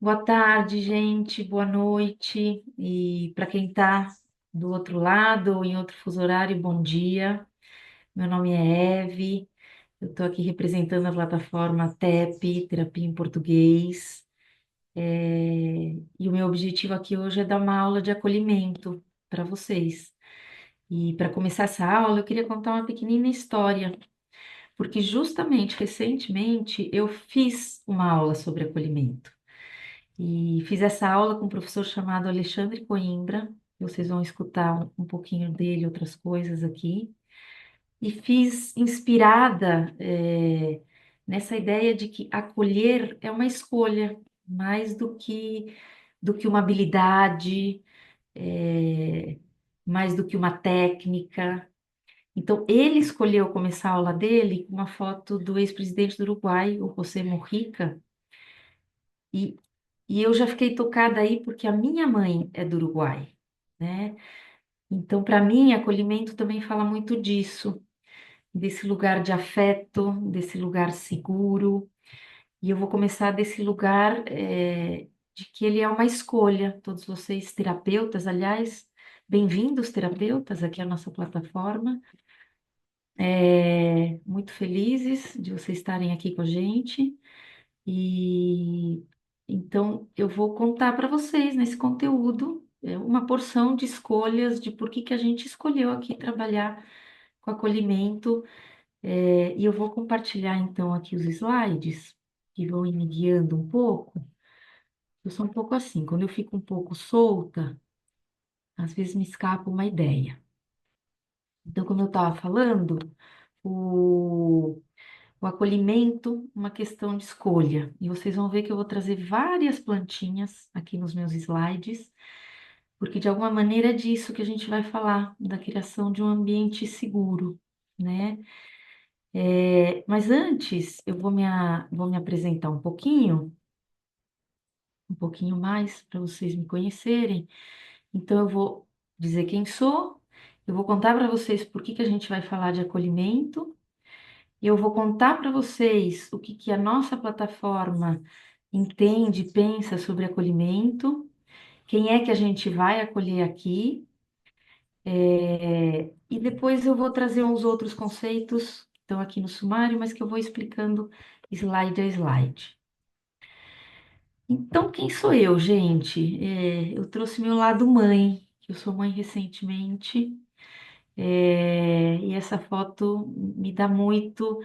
Boa tarde, gente. Boa noite. E para quem está do outro lado ou em outro fuso horário, bom dia. Meu nome é Eve. Eu estou aqui representando a plataforma TEP, Terapia em Português. E o meu objetivo aqui hoje é dar uma aula de acolhimento para vocês. E para começar essa aula, eu queria contar uma pequenina história, porque justamente recentemente eu fiz uma aula sobre acolhimento. E fiz essa aula com um professor chamado Alexandre Coimbra. Vocês vão escutar um pouquinho dele, outras coisas aqui. E fiz inspirada, nessa ideia de que acolher é uma escolha, mais do que uma habilidade, eh, mais do que uma técnica. Então, ele escolheu começar a aula dele com uma foto do ex-presidente do Uruguai, o José Mujica, e E eu já fiquei tocada aí porque a minha mãe é do Uruguai, né? Então, para mim, acolhimento também fala muito disso, desse lugar de afeto, desse lugar seguro. E eu vou começar desse lugar, de que ele é uma escolha. Todos vocês, terapeutas, aliás, bem-vindos, terapeutas, aqui à nossa plataforma. Muito felizes de vocês estarem aqui com a gente. E então eu vou contar para vocês nesse conteúdo uma porção de escolhas de por que que a gente escolheu aqui trabalhar com acolhimento. E eu vou compartilhar então aqui os slides que vão ir me guiando um pouco. Eu sou um pouco assim, quando eu fico um pouco solta, às vezes me escapa uma ideia. Então, como eu estava falando, o O acolhimento, uma questão de escolha. E vocês vão ver que eu vou trazer várias plantinhas aqui nos meus slides, porque de alguma maneira é disso que a gente vai falar, da criação de um ambiente seguro, né? Mas antes, eu vou me apresentar um pouquinho mais, para vocês me conhecerem. Então, eu vou dizer quem sou, eu vou contar para vocês por que que a gente vai falar de acolhimento. E eu vou contar para vocês o que que a nossa plataforma entende, pensa sobre acolhimento, quem é que a gente vai acolher aqui, e depois eu vou trazer uns outros conceitos que estão aqui no sumário, mas que eu vou explicando slide a slide. Então, quem sou eu, gente? Eu trouxe meu lado mãe, que eu sou mãe recentemente, e essa foto me dá muito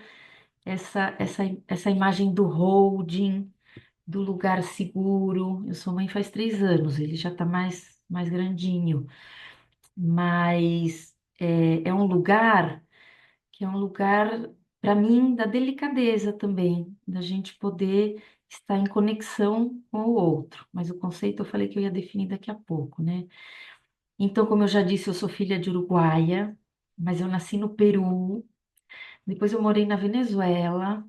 essa imagem do holding, do lugar seguro. Eu sou mãe faz 3 anos, ele já está mais grandinho, mas é um lugar que é um lugar, para mim, da delicadeza também, da gente poder estar em conexão com o outro. Mas o conceito eu falei que eu ia definir daqui a pouco, né? Então, como eu já disse, eu sou filha de uruguaia, mas eu nasci no Peru, depois eu morei na Venezuela.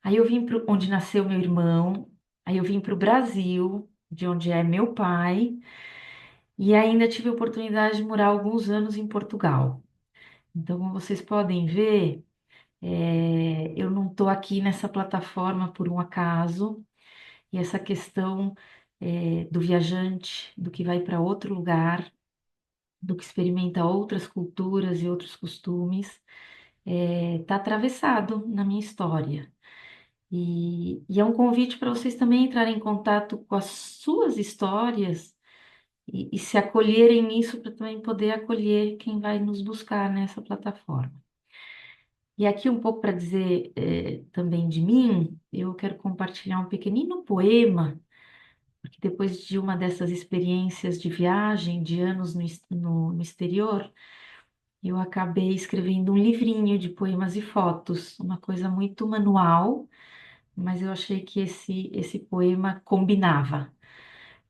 Aí eu vim para onde nasceu meu irmão, aí eu vim para o Brasil, de onde é meu pai, e ainda tive a oportunidade de morar alguns anos em Portugal. Então, como vocês podem ver, eu não estou aqui nessa plataforma por um acaso, e essa questão, do viajante, do que vai para outro lugar, do que experimenta outras culturas e outros costumes, está atravessado na minha história. E é um convite para vocês também entrarem em contato com as suas histórias e se acolherem nisso para também poder acolher quem vai nos buscar nessa plataforma. E aqui um pouco para dizer também de mim, eu quero compartilhar um pequenino poema, porque depois de uma dessas experiências de viagem, de anos no exterior, eu acabei escrevendo um livrinho de poemas e fotos, uma coisa muito manual, mas eu achei que esse poema combinava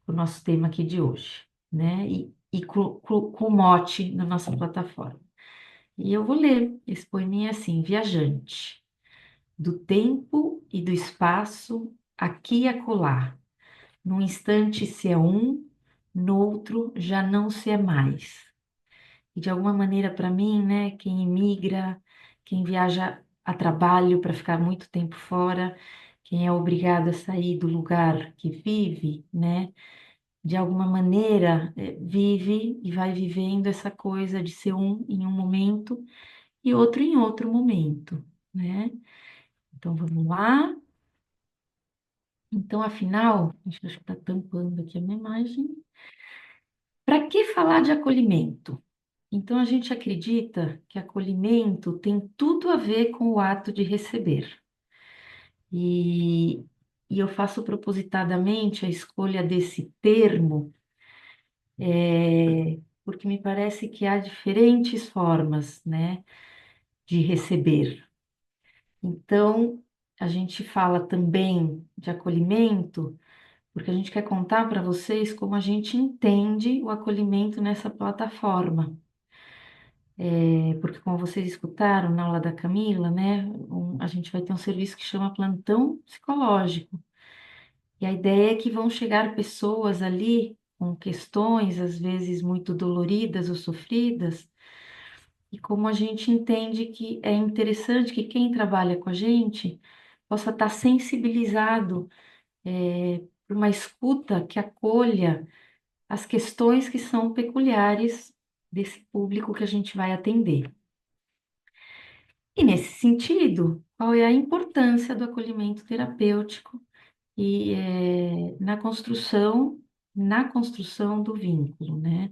com o nosso tema aqui de hoje, né? E com o mote na nossa plataforma. E eu vou ler esse poeminha assim: viajante, do tempo e do espaço, aqui e acolá, num instante se é um, noutro já não se é mais. E de alguma maneira, para mim, né, quem imigra, quem viaja a trabalho para ficar muito tempo fora, quem é obrigado a sair do lugar que vive, né? De alguma maneira, vive e vai vivendo essa coisa de ser um em um momento e outro em outro momento, né? Então vamos lá. Então, afinal, acho que está tampando aqui a minha imagem. Para que falar de acolhimento? Então, a gente acredita que acolhimento tem tudo a ver com o ato de receber. E, e eu faço propositadamente a escolha desse termo, porque me parece que há diferentes formas, né, de receber. Então, a gente fala também de acolhimento, porque a gente quer contar para vocês como a gente entende o acolhimento nessa plataforma. Porque como vocês escutaram na aula da Camila, né, a gente vai ter um serviço que chama plantão psicológico. E a ideia é que vão chegar pessoas ali com questões, às vezes muito doloridas ou sofridas, e como a gente entende que é interessante que quem trabalha com a gente possa estar sensibilizado, por uma escuta que acolha as questões que são peculiares desse público que a gente vai atender. E nesse sentido, qual é a importância do acolhimento terapêutico e na construção do vínculo, né?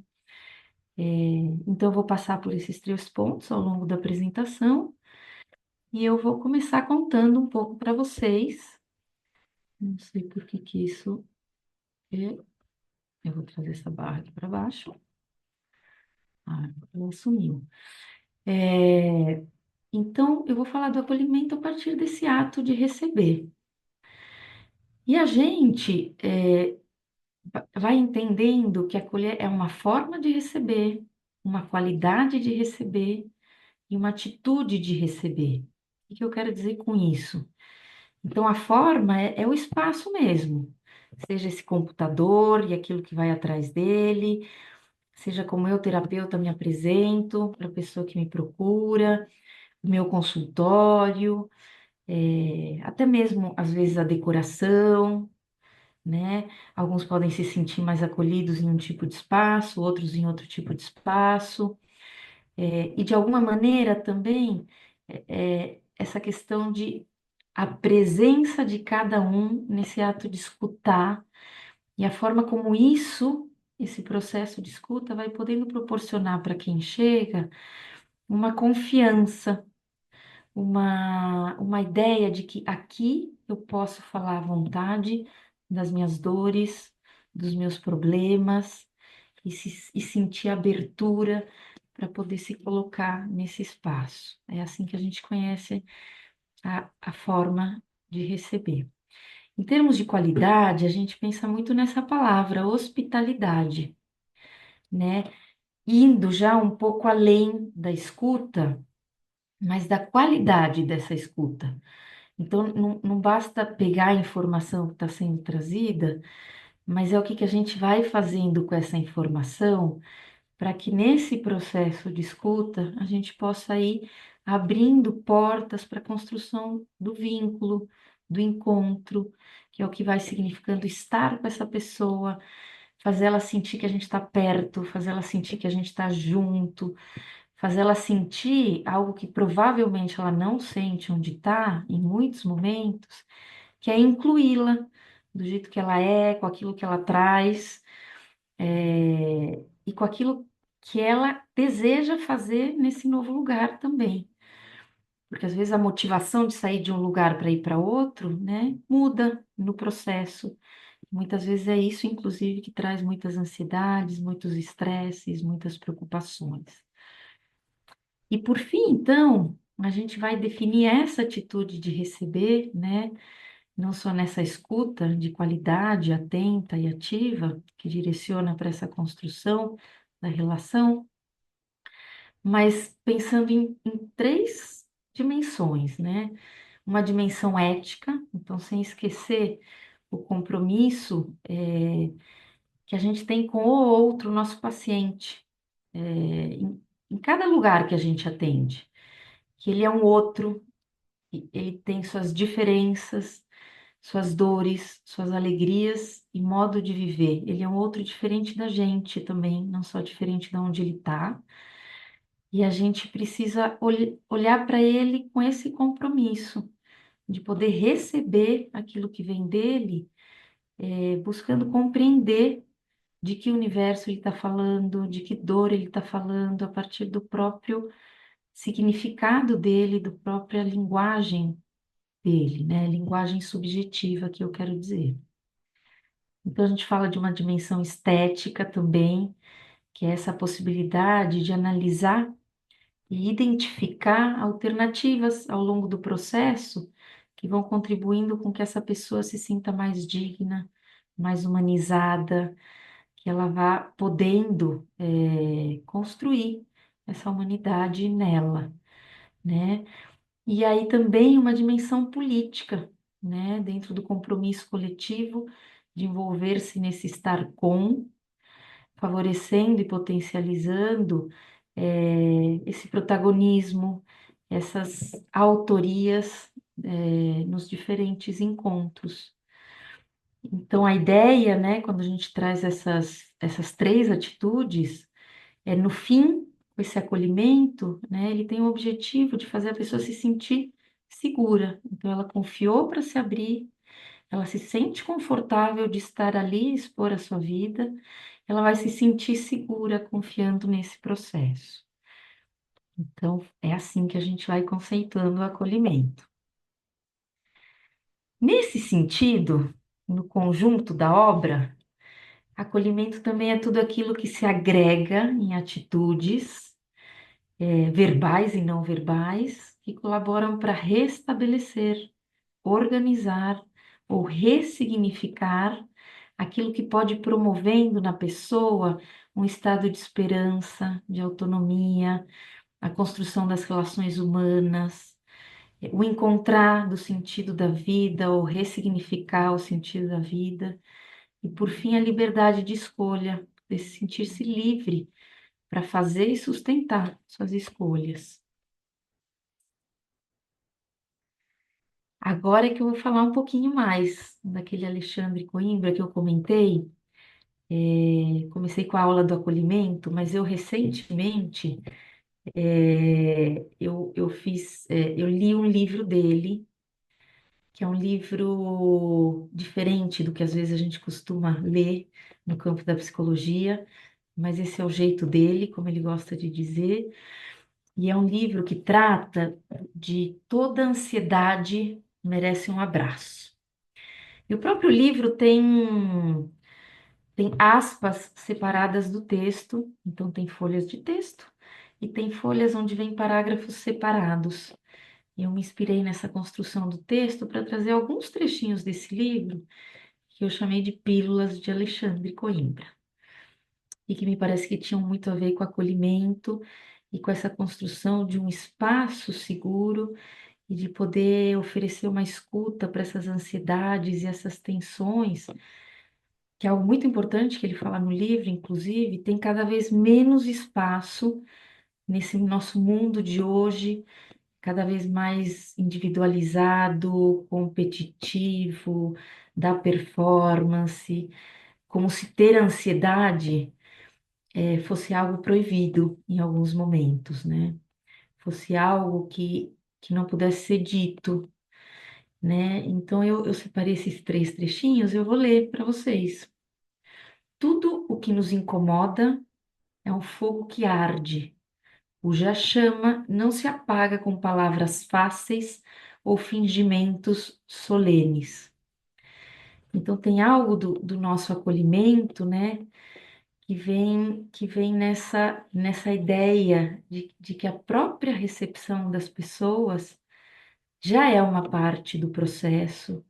Então, eu vou passar por esses três pontos ao longo da apresentação e eu vou começar contando um pouco para vocês. Não sei por que que isso é. Eu vou trazer essa barra aqui para baixo. Ah, ela sumiu. É, Então, eu vou falar do acolhimento a partir desse ato de receber. E a gente vai entendendo que acolher é uma forma de receber, uma qualidade de receber e uma atitude de receber. O que eu quero dizer com isso? Então, a forma é o espaço mesmo, seja esse computador e aquilo que vai atrás dele, seja como eu, terapeuta, me apresento para a pessoa que me procura, o meu consultório, até mesmo, às vezes, a decoração, né? Alguns podem se sentir mais acolhidos em um tipo de espaço, outros em outro tipo de espaço. E de alguma maneira também essa questão de a presença de cada um nesse ato de escutar e a forma como esse processo de escuta vai podendo proporcionar para quem chega uma confiança, uma ideia de que aqui eu posso falar à vontade das minhas dores, dos meus problemas e sentir abertura para poder se colocar nesse espaço. É assim que a gente conhece a forma de receber. Em termos de qualidade, a gente pensa muito nessa palavra, hospitalidade, né? Indo já um pouco além da escuta, mas da qualidade dessa escuta. Então, não basta pegar a informação que está sendo trazida, mas é o que que a gente vai fazendo com essa informação para que nesse processo de escuta a gente possa ir abrindo portas para a construção do vínculo, do encontro, que é o que vai significando estar com essa pessoa, fazer ela sentir que a gente está perto, fazer ela sentir que a gente está junto, fazer ela sentir algo que provavelmente ela não sente onde está, em muitos momentos, que é incluí-la do jeito que ela é, com aquilo que ela traz, e com aquilo que ela deseja fazer nesse novo lugar também. Porque às vezes a motivação de sair de um lugar para ir para outro, né, muda no processo. Muitas vezes é isso, inclusive, que traz muitas ansiedades, muitos estresses, muitas preocupações. E por fim, então, a gente vai definir essa atitude de receber, né? Não só nessa escuta de qualidade, atenta e ativa, que direciona para essa construção da relação, mas pensando em três dimensões, né? Uma dimensão ética, então, sem esquecer o compromisso que a gente tem com o outro, nosso paciente, em cada lugar que a gente atende, que ele é um outro, ele tem suas diferenças, suas dores, suas alegrias e modo de viver. Ele é um outro diferente da gente também, não só diferente de onde ele está. E a gente precisa olhar para ele com esse compromisso de poder receber aquilo que vem dele, buscando compreender de que universo ele está falando, de que dor ele está falando, a partir do próprio significado dele, da própria linguagem dele, né? Linguagem subjetiva que eu quero dizer. Então a gente fala de uma dimensão estética também, que é essa possibilidade de analisar e identificar alternativas ao longo do processo que vão contribuindo com que essa pessoa se sinta mais digna, mais humanizada, que ela vá podendo construir essa humanidade nela, né? E aí também uma dimensão política, né? Dentro do compromisso coletivo de envolver-se nesse estar com, favorecendo e potencializando esse protagonismo, essas autorias nos diferentes encontros. Então, a ideia, né, quando a gente traz essas três atitudes, no fim, esse acolhimento, né, ele tem o objetivo de fazer a pessoa se sentir segura. Então, ela confiou para se abrir, ela se sente confortável de estar ali, expor a sua vida, ela vai se sentir segura confiando nesse processo. Então, é assim que a gente vai conceituando o acolhimento. Nesse sentido, no conjunto da obra, acolhimento também é tudo aquilo que se agrega em atitudes, verbais e não verbais, que colaboram para restabelecer, organizar ou ressignificar aquilo que pode ir promovendo na pessoa um estado de esperança, de autonomia, a construção das relações humanas, o encontrar do sentido da vida ou ressignificar o sentido da vida, e por fim a liberdade de escolha, de sentir-se livre para fazer e sustentar suas escolhas. Agora é que eu vou falar um pouquinho mais daquele Alexandre Coimbra que eu comentei. Comecei com a aula do acolhimento, mas eu recentemente eu li um livro dele, que é um livro diferente do que às vezes a gente costuma ler no campo da psicologia, mas esse é o jeito dele, como ele gosta de dizer, e é um livro que trata de toda ansiedade merece um abraço. E o próprio livro tem aspas separadas do texto, então tem folhas de texto e tem folhas onde vem parágrafos separados. E eu me inspirei nessa construção do texto para trazer alguns trechinhos desse livro que eu chamei de Pílulas de Alexandre Coimbra, e que me parece que tinham muito a ver com acolhimento e com essa construção de um espaço seguro e de poder oferecer uma escuta para essas ansiedades e essas tensões, que é algo muito importante que ele fala no livro, inclusive, tem cada vez menos espaço nesse nosso mundo de hoje, cada vez mais individualizado, competitivo, da performance, como se ter ansiedade fosse algo proibido em alguns momentos, né? Fosse algo que não pudesse ser dito, né? Então eu separei esses três trechinhos, eu vou ler para vocês. Tudo o que nos incomoda é um fogo que arde, cuja chama não se apaga com palavras fáceis ou fingimentos solenes. Então tem algo do nosso acolhimento, né? Que vem nessa ideia de que a própria recepção das pessoas já é uma parte do processo,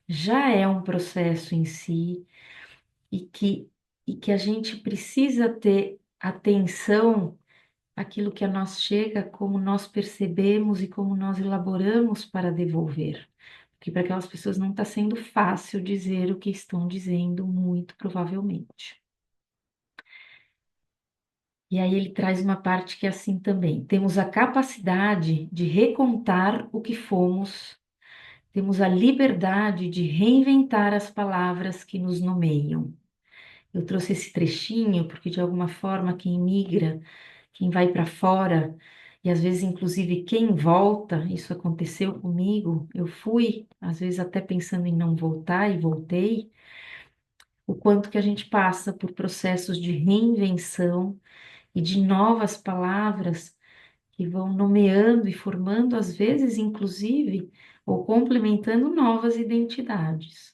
já é um processo em si, e que a gente precisa ter atenção àquilo que a nós chega, como nós percebemos e como nós elaboramos para devolver. Porque para aquelas pessoas não está sendo fácil dizer o que estão dizendo, muito provavelmente. E aí ele traz uma parte que é assim também. Temos a capacidade de recontar o que fomos, temos a liberdade de reinventar as palavras que nos nomeiam. Eu trouxe esse trechinho porque, de alguma forma, quem migra, quem vai para fora, e às vezes, inclusive, quem volta, isso aconteceu comigo, eu fui, às vezes, até pensando em não voltar e voltei, o quanto que a gente passa por processos de reinvenção e de novas palavras que vão nomeando e formando, às vezes, inclusive, ou complementando novas identidades.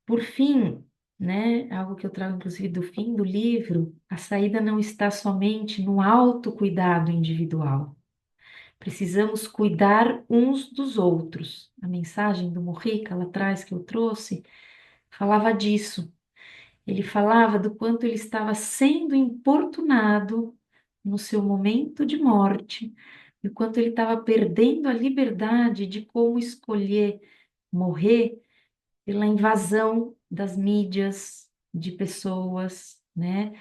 Por fim, né, algo que eu trago, inclusive, do fim do livro, a saída não está somente no autocuidado individual. Precisamos cuidar uns dos outros. A mensagem do Mujica lá atrás que eu trouxe falava disso. Ele falava do quanto ele estava sendo importunado no seu momento de morte, e o quanto ele estava perdendo a liberdade de como escolher morrer pela invasão das mídias, de pessoas, né?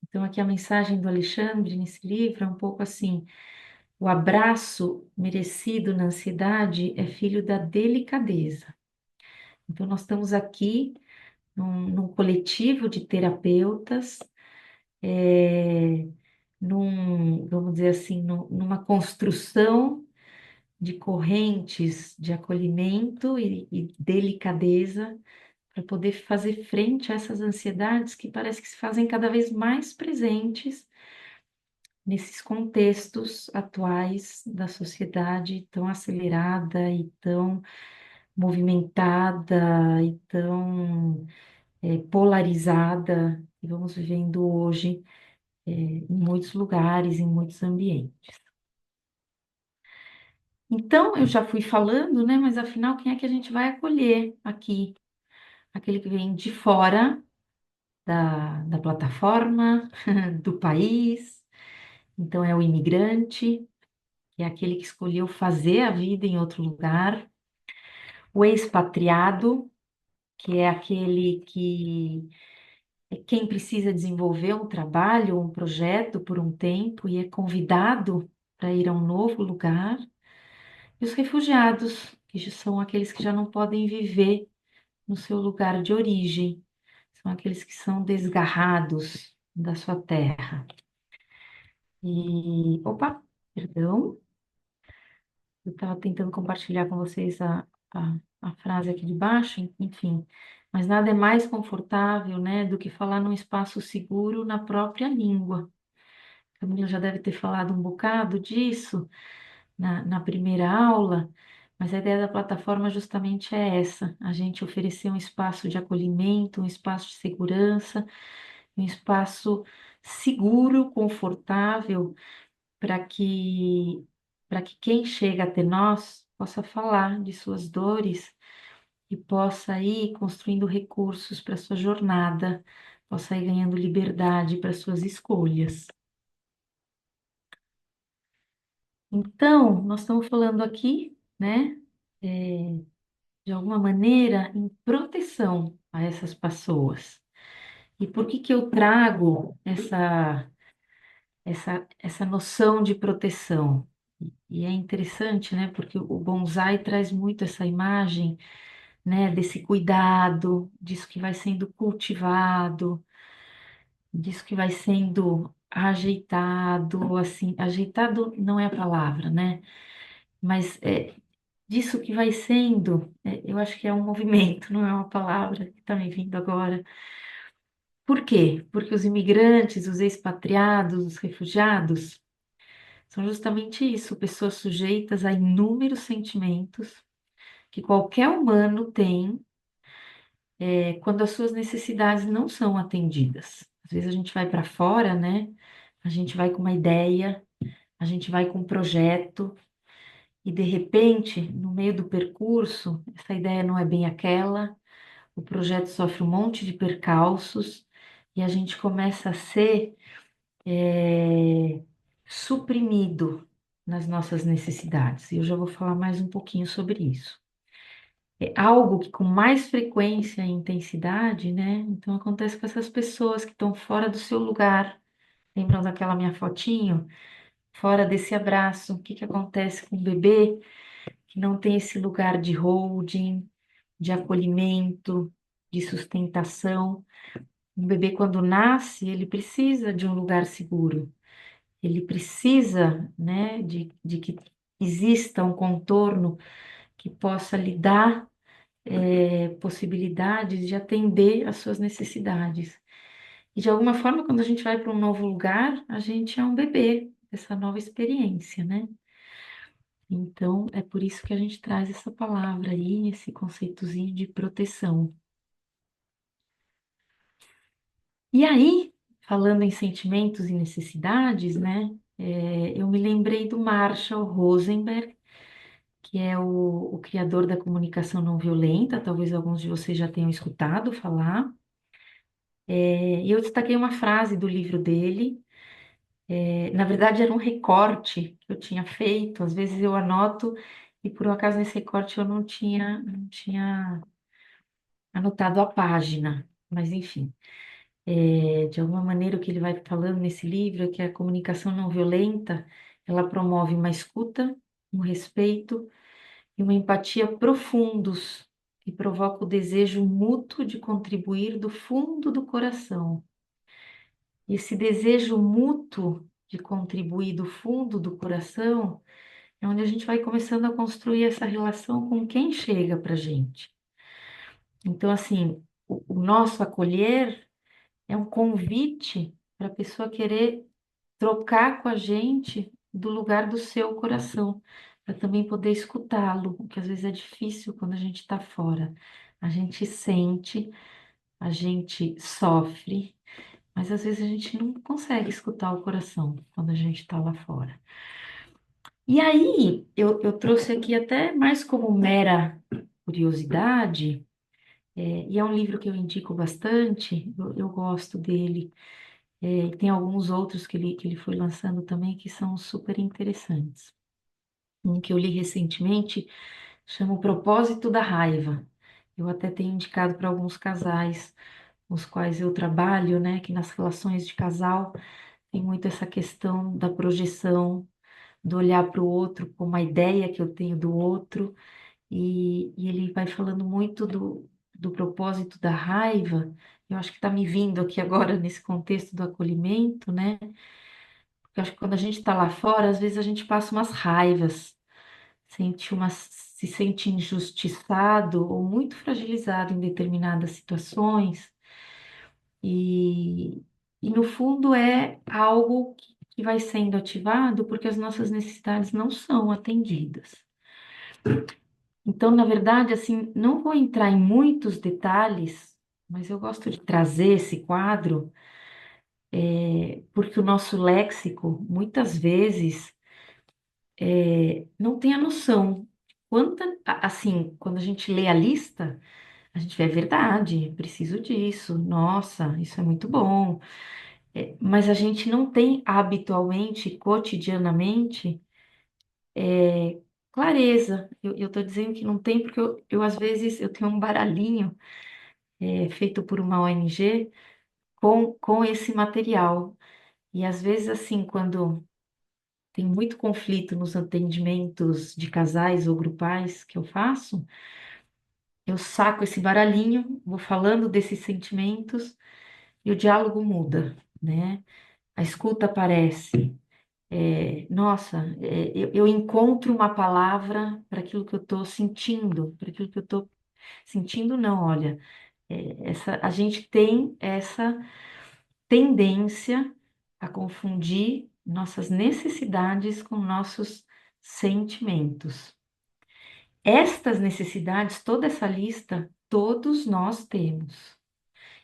Então, aqui a mensagem do Alexandre nesse livro é um pouco assim: o abraço merecido na ansiedade é filho da delicadeza. Então, nós estamos aqui num coletivo de terapeutas, é, vamos dizer assim, numa construção de correntes de acolhimento e delicadeza para poder fazer frente a essas ansiedades que parece que se fazem cada vez mais presentes nesses contextos atuais da sociedade tão acelerada e tão movimentada e tão polarizada que vamos vivendo hoje em muitos lugares, em muitos ambientes. Então, eu já fui falando, né? Mas afinal, quem é que a gente vai acolher aqui? Aquele que vem de fora da plataforma, do país. Então, é o imigrante, que é aquele que escolheu fazer a vida em outro lugar. O expatriado, que é aquele que é quem precisa desenvolver um trabalho, um projeto por um tempo e é convidado para ir a um novo lugar. E os refugiados, que são aqueles que já não podem viver no seu lugar de origem, são aqueles que são desgarrados da sua terra. E, opa, perdão, eu estava tentando compartilhar com vocês a frase aqui de baixo, enfim, mas nada é mais confortável, né, do que falar num espaço seguro na própria língua. A Camila já deve ter falado um bocado disso na primeira aula, mas a ideia da plataforma justamente é essa: a gente oferecer um espaço de acolhimento, um espaço de segurança, um espaço seguro, confortável, para que quem chega até nós possa falar de suas dores e possa ir construindo recursos para sua jornada, possa ir ganhando liberdade para suas escolhas. Então, nós estamos falando aqui, né, de alguma maneira, em proteção a essas pessoas. E por que que eu trago essa noção de proteção? E é interessante, né, porque o bonsai traz muito essa imagem, né, desse cuidado, disso que vai sendo cultivado, disso que vai sendo ajeitado, assim, ajeitado não é a palavra, né? Mas disso que vai sendo, eu acho que é um movimento, não é uma palavra que está me vindo agora. Por quê? Porque os imigrantes, os expatriados, os refugiados, são justamente isso, pessoas sujeitas a inúmeros sentimentos que qualquer humano tem quando as suas necessidades não são atendidas. Às vezes a gente vai para fora, né? A gente vai com uma ideia, a gente vai com um projeto, e de repente, no meio do percurso, essa ideia não é bem aquela, o projeto sofre um monte de percalços e a gente começa a ser suprimido nas nossas necessidades. E eu já vou falar mais um pouquinho sobre isso. É algo que com mais frequência e intensidade, né? Então acontece com essas pessoas que estão fora do seu lugar. Lembram daquela minha fotinho? Fora desse abraço, o que que acontece com o bebê que não tem esse lugar de holding, de acolhimento, de sustentação. Um bebê, quando nasce, ele precisa de um lugar seguro. Ele precisa, né, de que exista um contorno que possa lhe dar possibilidades de atender às suas necessidades. E de alguma forma, quando a gente vai para um novo lugar, a gente é um bebê dessa nova experiência, né? Então, é por isso que a gente traz essa palavra aí, esse conceitozinho de proteção. E aí, falando em sentimentos e necessidades, né? Eu me lembrei do Marshall Rosenberg, que é o criador da comunicação não violenta, talvez alguns de vocês já tenham escutado falar. E eu destaquei uma frase do livro dele. Na verdade, era um recorte que eu tinha feito. Às vezes eu anoto e por um acaso nesse recorte eu não tinha anotado a página. Mas enfim, de alguma maneira o que ele vai falando nesse livro é que a comunicação não violenta, ela promove uma escuta, um respeito e uma empatia profundos que provoca o desejo mútuo de contribuir do fundo do coração. E esse desejo mútuo de contribuir do fundo do coração é onde a gente vai começando a construir essa relação com quem chega para a gente. Então, assim, o nosso acolher é um convite para a pessoa querer trocar com a gente do lugar do seu coração, para também poder escutá-lo, o que às vezes é difícil quando a gente está fora. A gente sente, a gente sofre, mas às vezes a gente não consegue escutar o coração quando a gente está lá fora. E aí, eu trouxe aqui até mais como mera curiosidade, e é um livro que eu indico bastante, eu gosto dele, e tem alguns outros que ele foi lançando também que são super interessantes. Um que eu li recentemente chama O Propósito da Raiva. Eu até tenho indicado para alguns casais com os quais eu trabalho, né, que nas relações de casal tem muito essa questão da projeção, do olhar para o outro como a ideia que eu tenho do outro, e ele vai falando muito do propósito da raiva. Eu acho que está me vindo aqui agora nesse contexto do acolhimento, né? Porque eu acho que quando a gente está lá fora, às vezes a gente passa umas raivas, se sente injustiçado ou muito fragilizado em determinadas situações, e, e no fundo é algo que vai sendo ativado porque as nossas necessidades não são atendidas. Então, na verdade, assim, não vou entrar em muitos detalhes, mas eu gosto de trazer esse quadro, porque o nosso léxico, muitas vezes, não tem a noção. Assim, quando a gente lê a lista, a gente vê, é verdade, preciso disso, nossa, isso é muito bom. Mas a gente não tem habitualmente, cotidianamente, clareza. Eu estou dizendo que não tem porque às vezes, eu tenho um baralhinho feito por uma ONG com esse material. E às vezes, assim, quando tem muito conflito nos atendimentos de casais ou grupais que eu faço, eu saco esse baralhinho, vou falando desses sentimentos e o diálogo muda, né? A escuta aparece. Nossa, eu encontro uma palavra para aquilo que eu estou sentindo, para aquilo que eu estou sentindo, não, olha, a gente tem essa tendência a confundir nossas necessidades com nossos sentimentos. Estas necessidades, toda essa lista, todos nós temos.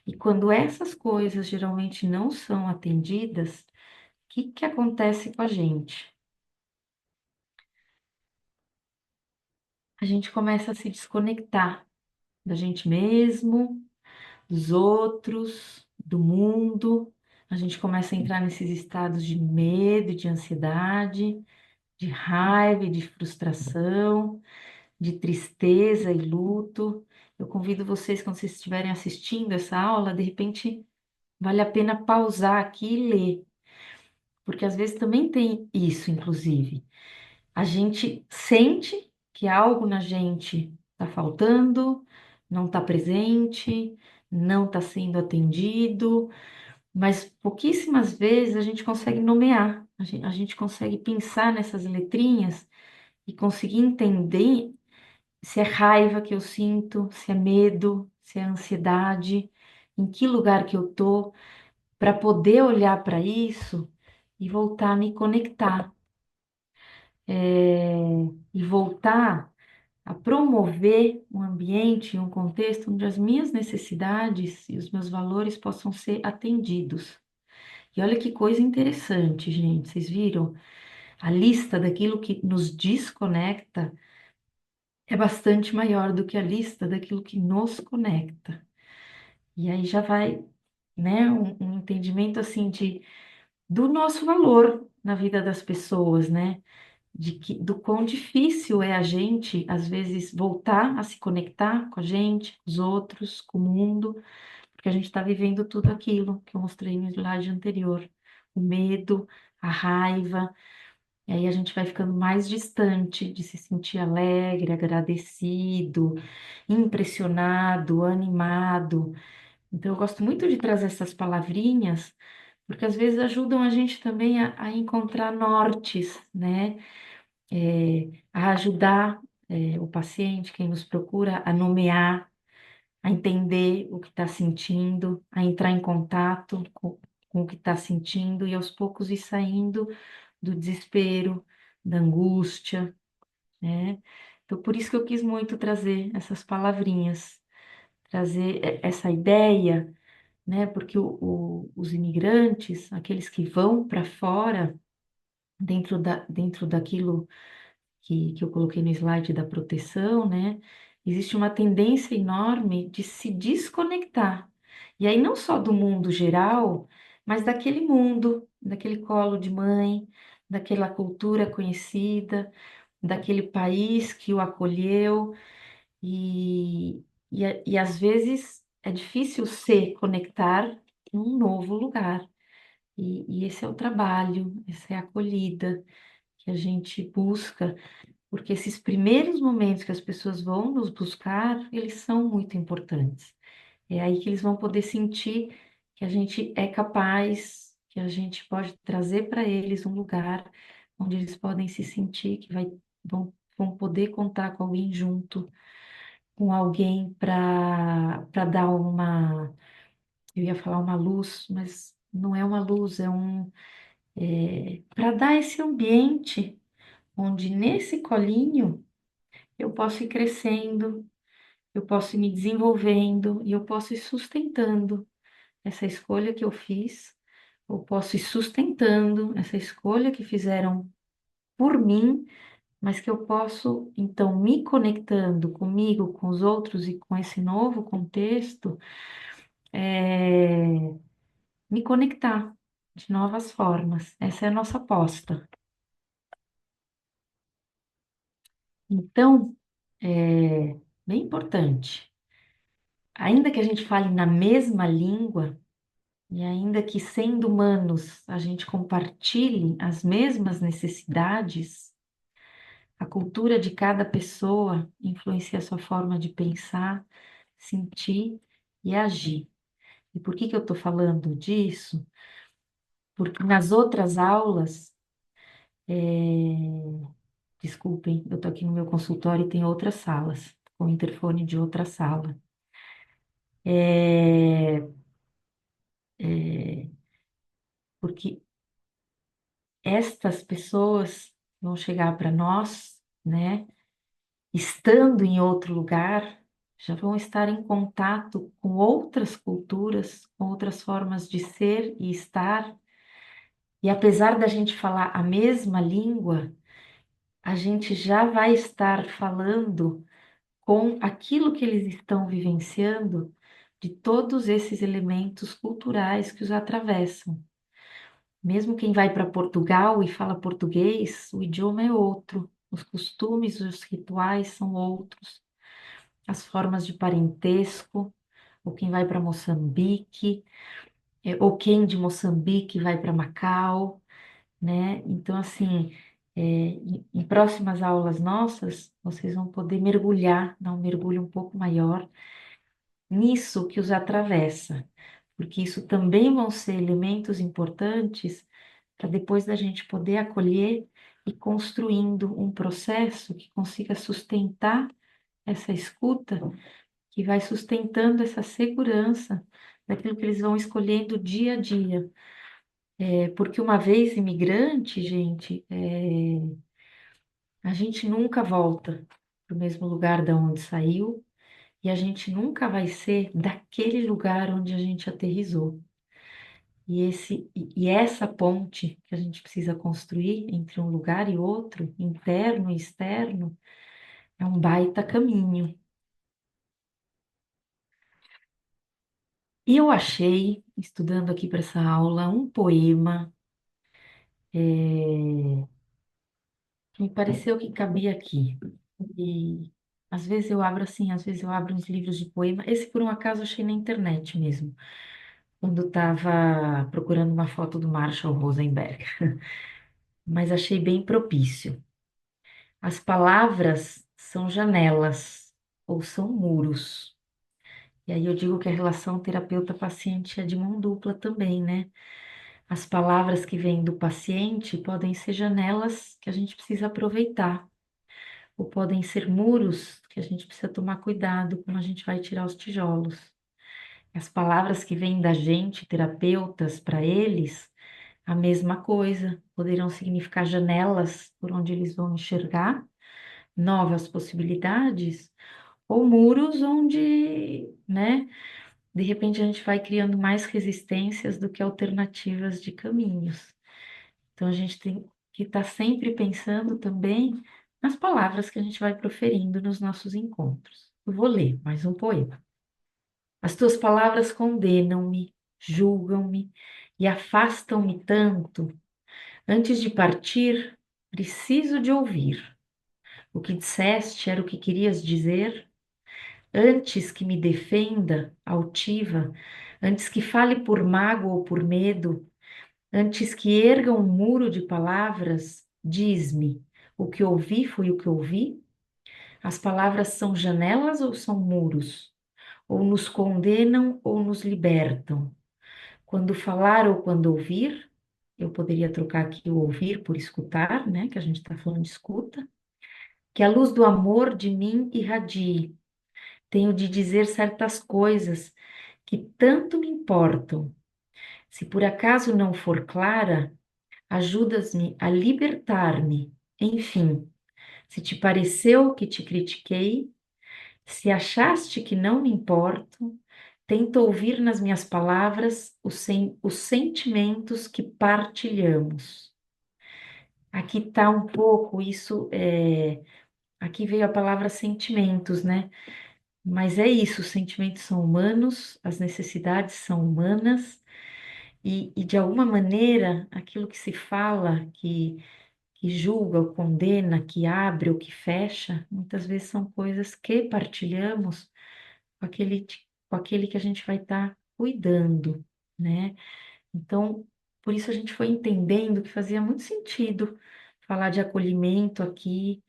E quando essas coisas geralmente não são atendidas, o que acontece com a gente? A gente começa a se desconectar da gente mesmo, dos outros, do mundo. A gente começa a entrar nesses estados de medo, de ansiedade, de raiva e de frustração, de tristeza e luto. Eu convido vocês, quando vocês estiverem assistindo essa aula, de repente vale a pena pausar aqui e ler, porque às vezes também tem isso, inclusive. A gente sente que algo na gente está faltando, não está presente, não está sendo atendido, mas pouquíssimas vezes a gente consegue nomear, a gente consegue pensar nessas letrinhas e conseguir entender se é raiva que eu sinto, se é medo, se é ansiedade, em que lugar que eu tô, para poder olhar para isso e voltar a me conectar, e voltar a promover um ambiente, um contexto onde as minhas necessidades e os meus valores possam ser atendidos. E olha que coisa interessante, gente. Vocês viram? A lista daquilo que nos desconecta é bastante maior do que a lista daquilo que nos conecta. E aí já vai, né, um entendimento assim de do nosso valor na vida das pessoas, né? Do quão difícil é a gente, às vezes, voltar a se conectar com a gente, com os outros, com o mundo, porque a gente está vivendo tudo aquilo que eu mostrei no slide anterior. O medo, a raiva, e aí a gente vai ficando mais distante de se sentir alegre, agradecido, impressionado, animado. Então, eu gosto muito de trazer essas palavrinhas, porque às vezes ajudam a gente também a encontrar nortes, né? A ajudar, o paciente, quem nos procura, a nomear, a entender o que está sentindo, a entrar em contato com o que está sentindo e aos poucos ir saindo do desespero, da angústia, né? Então, por isso que eu quis muito trazer essas palavrinhas, trazer essa ideia, né? Porque os imigrantes, aqueles que vão para fora, dentro daquilo que eu coloquei no slide da proteção, né? Existe uma tendência enorme de se desconectar. E aí, não só do mundo geral, mas daquele mundo, daquele colo de mãe, daquela cultura conhecida, daquele país que o acolheu, e, e às vezes é difícil se conectar em um novo lugar. E esse é o trabalho, essa é a acolhida que a gente busca, porque esses primeiros momentos que as pessoas vão nos buscar, eles são muito importantes. É aí que eles vão poder sentir que a gente é capaz, que a gente pode trazer para eles um lugar onde eles podem se sentir que vão poder contar com alguém junto, com alguém para dar uma, eu ia falar uma luz, mas não é uma luz, para dar esse ambiente onde nesse colinho eu posso ir crescendo, eu posso ir me desenvolvendo e eu posso ir sustentando essa escolha que eu fiz, eu posso ir sustentando essa escolha que fizeram por mim, mas que eu posso, então, me conectando comigo, com os outros e com esse novo contexto, é, me conectar de novas formas. Essa é a nossa aposta. Então, é bem importante. Ainda que a gente fale na mesma língua, e ainda que sendo humanos a gente compartilhe as mesmas necessidades, a cultura de cada pessoa influencia a sua forma de pensar, sentir e agir. E por que que eu estou falando disso? Porque nas outras aulas, desculpem, eu estou aqui no meu consultório e tem outras salas, com o interfone de outra sala. É, porque estas pessoas vão chegar para nós, né? Estando em outro lugar, já vão estar em contato com outras culturas, com outras formas de ser e estar. E apesar da gente falar a mesma língua, a gente já vai estar falando com aquilo que eles estão vivenciando, de todos esses elementos culturais que os atravessam. Mesmo quem vai para Portugal e fala português, o idioma é outro, os costumes, os rituais são outros, as formas de parentesco, ou quem vai para Moçambique, ou quem de Moçambique vai para Macau, né? Então, assim, Em próximas aulas nossas, vocês vão poder mergulhar, dar um mergulho um pouco maior nisso que os atravessa, porque isso também vão ser elementos importantes para depois da gente poder acolher e construindo um processo que consiga sustentar essa escuta, que vai sustentando essa segurança daquilo que eles vão escolhendo dia a dia. Porque uma vez imigrante, gente, a gente nunca volta para o mesmo lugar da onde saiu e a gente nunca vai ser daquele lugar onde a gente aterrissou. E essa ponte que a gente precisa construir entre um lugar e outro, interno e externo, é um baita caminho. E eu achei, estudando aqui para essa aula, um poema que me pareceu que cabia aqui. E às vezes eu abro assim, às vezes eu abro uns livros de poema. Esse, por um acaso, eu achei na internet mesmo, quando estava procurando uma foto do Marshall Rosenberg. Mas achei bem propício. As palavras são janelas ou são muros. E aí eu digo que a relação terapeuta-paciente é de mão dupla também, né? As palavras que vêm do paciente podem ser janelas que a gente precisa aproveitar, ou podem ser muros que a gente precisa tomar cuidado quando a gente vai tirar os tijolos. As palavras que vêm da gente, terapeutas, para eles, a mesma coisa, poderão significar janelas por onde eles vão enxergar novas possibilidades, ou muros onde, né, de repente a gente vai criando mais resistências do que alternativas de caminhos. Então a gente tem que estar sempre pensando também nas palavras que a gente vai proferindo nos nossos encontros. Eu vou ler mais um poema. As tuas palavras condenam-me, julgam-me e afastam-me tanto. Antes de partir, preciso de ouvir. O que disseste era o que querias dizer? Antes que me defenda, altiva, antes que fale por mágoa ou por medo, antes que erga um muro de palavras, diz-me: o que ouvi foi o que ouvi? As palavras são janelas ou são muros? Ou nos condenam ou nos libertam? Quando falar ou quando ouvir, eu poderia trocar aqui o ouvir por escutar, né? Que a gente está falando de escuta. Que a luz do amor de mim irradie. Tenho de dizer certas coisas que tanto me importam. Se por acaso não for clara, ajudas-me a libertar-me. Enfim, se te pareceu que te critiquei, se achaste que não me importo, tenta ouvir nas minhas palavras os sentimentos que partilhamos. Aqui está um pouco isso, aqui veio a palavra sentimentos, né? Mas é isso, os sentimentos são humanos, as necessidades são humanas, e de alguma maneira, aquilo que se fala, que julga ou condena, que abre ou que fecha, muitas vezes são coisas que partilhamos com aquele que a gente vai estar cuidando, né? Então, por isso a gente foi entendendo que fazia muito sentido falar de acolhimento aqui,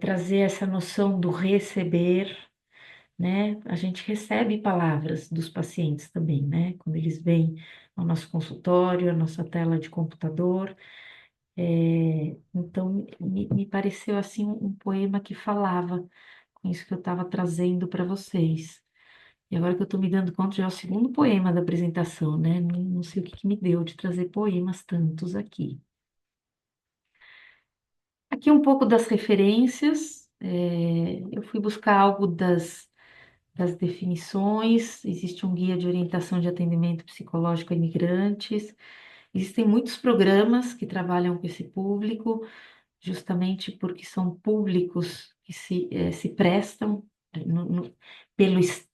trazer essa noção do receber, né? A gente recebe palavras dos pacientes também, né? Quando eles vêm ao nosso consultório, à nossa tela de computador. Então, me pareceu assim um poema que falava com isso que eu estava trazendo para vocês. E agora que eu estou me dando conta, já é o segundo poema da apresentação, né? Não sei o que que me deu de trazer poemas tantos aqui. Aqui um pouco das referências. Eu fui buscar algo das definições. Existe um guia de orientação de atendimento psicológico a imigrantes. Existem muitos programas que trabalham com esse público, justamente porque são públicos que se prestam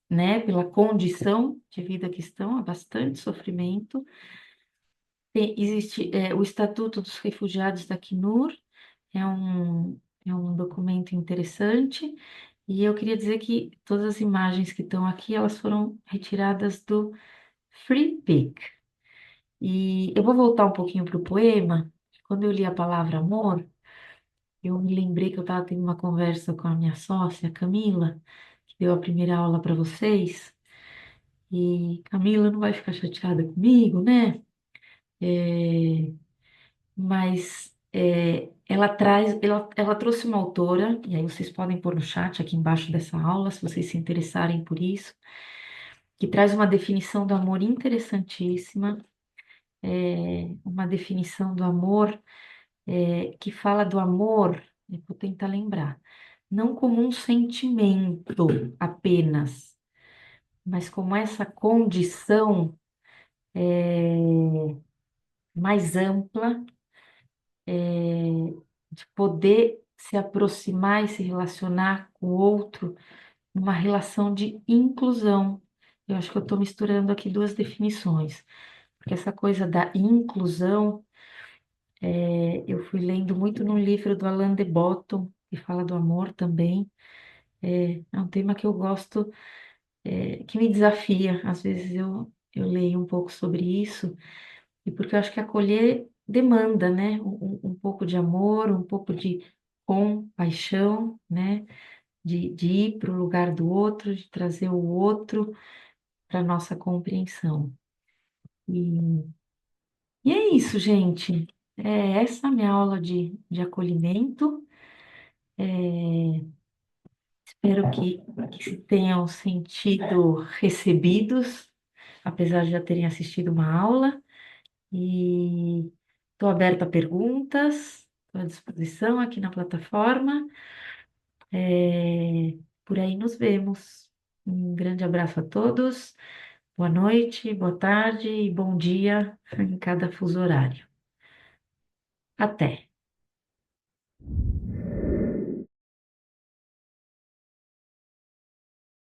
né, pela condição de vida que estão, há bastante sofrimento. Existe o Estatuto dos Refugiados da Acnur, é um documento interessante, e eu queria dizer que todas as imagens que estão aqui, elas foram retiradas do Free Pick. E eu vou voltar um pouquinho para o poema, Quando eu li a palavra amor, eu me lembrei que eu estava tendo uma conversa com a minha sócia, Camila, que deu a primeira aula para vocês. E Camila não vai ficar chateada comigo, né? É, mas ela trouxe uma autora, e aí vocês podem pôr no chat aqui embaixo dessa aula, se vocês se interessarem por isso, que traz uma definição do amor interessantíssima, uma definição do amor que fala do amor, eu vou tentar lembrar, não como um sentimento apenas, mas como essa condição mais ampla de poder se aproximar e se relacionar com o outro numa relação de inclusão. Eu acho que eu estou misturando aqui duas definições, porque essa coisa da inclusão, eu fui lendo muito no livro do Alain de Botton, que fala do amor também. É um tema que eu gosto, que me desafia. Às vezes eu leio um pouco sobre isso, e porque eu acho que acolher demanda, né? Um pouco de amor, um pouco de compaixão, né? De ir para o lugar do outro, de trazer o outro para nossa compreensão. E, e é isso, gente. É essa a minha aula de acolhimento. Espero que se tenham sentido recebidos, apesar de já terem assistido uma aula. E estou aberta a perguntas, estou à disposição aqui na plataforma. Por aí nos vemos. Um grande abraço a todos. Boa noite, boa tarde e bom dia em cada fuso horário. Até!